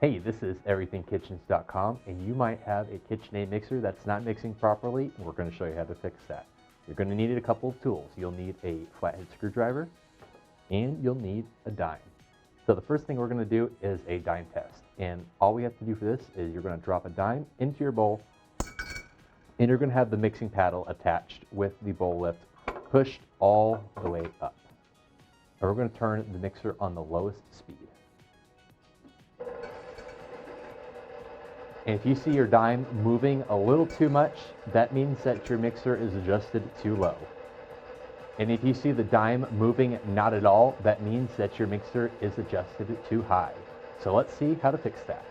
Hey, this is everythingkitchens.com, and you might have a KitchenAid mixer that's not mixing properly, and we're going to show you how to fix that. You're going to need a couple of tools. You'll need a flathead screwdriver, and you'll need a dime. So the first thing we're going to do is a dime test, and all we have to do for this is you're going to drop a dime into your bowl, and you're going to have the mixing paddle attached with the bowl lift pushed all the way up. And we're going to turn the mixer on the lowest speed. And if you see your dime moving a little too much, that means that your mixer is adjusted too low. And if you see the dime moving not at all, that means that your mixer is adjusted too high. So let's see how to fix that.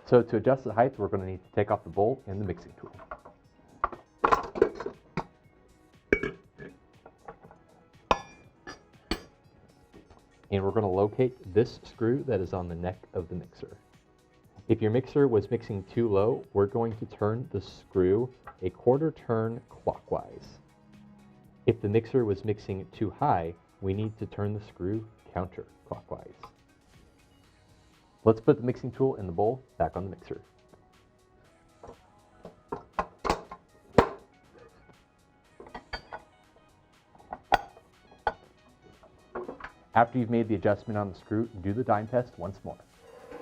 So to adjust the height, we're going to need to take off the bowl and the mixing tool. And we're going to locate this screw that is on the neck of the mixer. If your mixer was mixing too low, we're going to turn the screw a quarter turn clockwise. If the mixer was mixing too high, we need to turn the screw counterclockwise. Let's put the mixing tool in the bowl back on the mixer. After you've made the adjustment on the screw, do the dime test once more.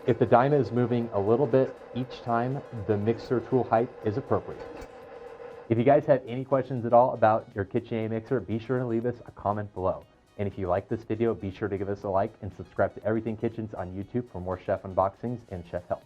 If the dime is moving a little bit each time, the mixer tool height is appropriate. If you guys have any questions at all about your KitchenAid mixer, be sure to leave us a comment below. And if you like this video, be sure to give us a like and subscribe to Everything Kitchens on YouTube for more chef unboxings and chef help.